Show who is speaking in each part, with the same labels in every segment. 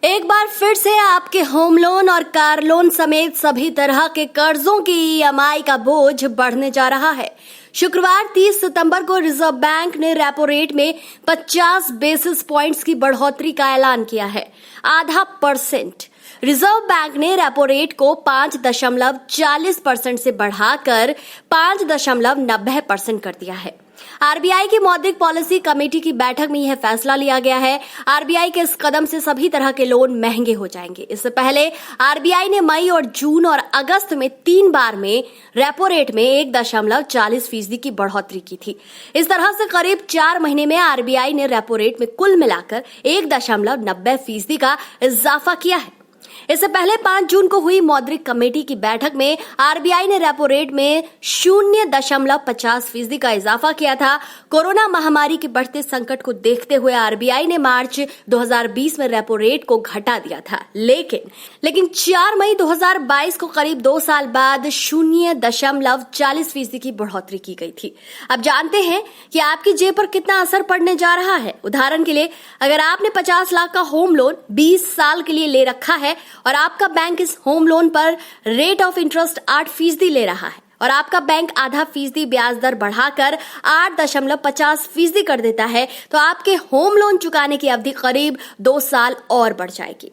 Speaker 1: एक बार फिर से आपके होम लोन और कार लोन समेत सभी तरह के कर्जों की ईएमआई का बोझ बढ़ने जा रहा है। शुक्रवार 30 सितंबर को रिजर्व बैंक ने रेपो रेट में 50 बेसिस पॉइंट्स की बढ़ोतरी का ऐलान किया है। %0.5। रिजर्व बैंक ने रेपो रेट को 5.40% से बढ़ाकर 5.90% कर दिया है। आरबीआई की मौद्रिक पॉलिसी कमेटी की बैठक में यह फैसला लिया गया है। आरबीआई के इस कदम से सभी तरह के लोन महंगे हो जाएंगे। इससे पहले आरबीआई ने मई और जून और अगस्त में 3 बार में रेपो रेट में 1.40% की बढ़ोतरी की थी। इस तरह से करीब 4 महीने में आरबीआई ने रेपो रेट में कुल मिलाकर 1.90% का इजाफा किया है। इससे पहले 5 जून को हुई मौद्रिक कमेटी की बैठक में आरबीआई ने रेपो रेट में 0.50% का इजाफा किया था। कोरोना महामारी के बढ़ते संकट को देखते हुए आरबीआई ने मार्च 2020 में रेपो रेट को घटा दिया था, लेकिन 4 मई 2022 को करीब 2 साल बाद 0.40% की बढ़ोतरी की गई थी। अब जानते हैं कि आपकी जेब पर कितना असर पड़ने जा रहा है। उदाहरण के लिए, अगर आपने 50 लाख का होम लोन 20 साल के लिए ले रखा है और आपका बैंक इस होम लोन पर रेट ऑफ इंटरेस्ट 8% ले रहा है और आपका बैंक ½ ब्याज दर बढ़ाकर 8.50% कर देता है, तो आपके होम लोन चुकाने की अवधि करीब 2 साल और बढ़ जाएगी।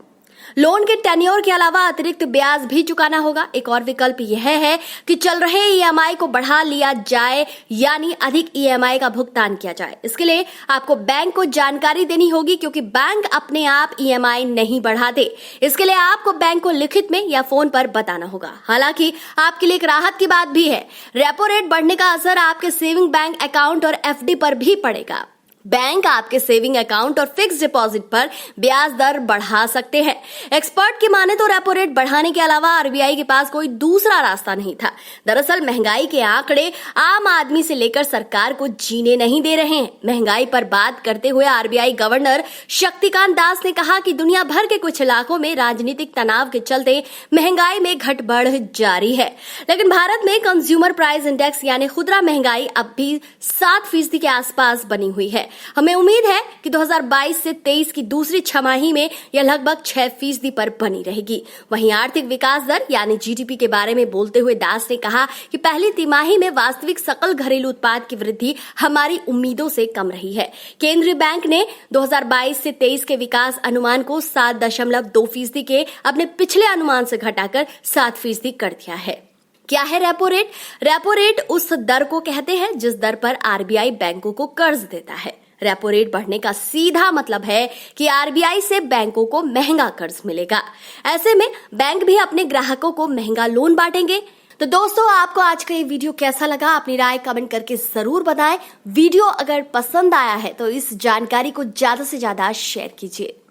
Speaker 1: लोन के टेन्योर के अलावा अतिरिक्त ब्याज भी चुकाना होगा। एक और विकल्प यह है कि चल रहे ईएमआई को बढ़ा लिया जाए, यानी अधिक ईएमआई का भुगतान किया जाए। इसके लिए आपको बैंक को जानकारी देनी होगी, क्योंकि बैंक अपने आप ईएमआई नहीं बढ़ाते। इसके लिए आपको बैंक को लिखित में या फोन पर बताना होगा। हालांकि आपके लिए एक राहत की बात भी है। रेपो रेट बढ़ने का असर आपके सेविंग बैंक अकाउंट और एफडी पर भी पड़ेगा। बैंक आपके सेविंग अकाउंट और फिक्स डिपॉजिट पर ब्याज दर बढ़ा सकते हैं। एक्सपर्ट की माने तो रेपो रेट बढ़ाने के अलावा आरबीआई के पास कोई दूसरा रास्ता नहीं था। दरअसल महंगाई के आंकड़े आम आदमी से लेकर सरकार को जीने नहीं दे रहे हैं। महंगाई पर बात करते हुए आरबीआई गवर्नर शक्तिकांत दास ने कहा कि दुनिया भर के कुछ इलाकों में राजनीतिक तनाव के चलते महंगाई में घट बढ़ जारी है, लेकिन भारत में कंज्यूमर प्राइस इंडेक्स यानी खुदरा महंगाई अब भी 7% के आसपास बनी हुई है। हमें उम्मीद है कि 2022 से 23 की दूसरी छमाही में यह लगभग 6% पर बनी रहेगी। वहीं आर्थिक विकास दर यानी जीडीपी के बारे में बोलते हुए दास ने कहा कि पहली तिमाही में वास्तविक सकल घरेलू उत्पाद की वृद्धि हमारी उम्मीदों से कम रही है। केंद्रीय बैंक ने 2022 से 23 के विकास अनुमान को 7.2% के अपने पिछले अनुमान से घटाकर 7% कर दिया है। क्या है रेपो रेट? रेपो रेट उस दर को कहते हैं जिस दर पर आरबीआई बैंकों को कर्ज देता है। रेपो रेट बढ़ने का सीधा मतलब है कि आरबीआई से बैंकों को महंगा कर्ज मिलेगा। ऐसे में बैंक भी अपने ग्राहकों को महंगा लोन बांटेंगे। तो दोस्तों, आपको आज का ये वीडियो कैसा लगा? अपनी राय कमेंट करके जरूर बताएं। वीडियो अगर पसंद आया है तो इस जानकारी को ज्यादा से ज्यादा शेयर कीजिए।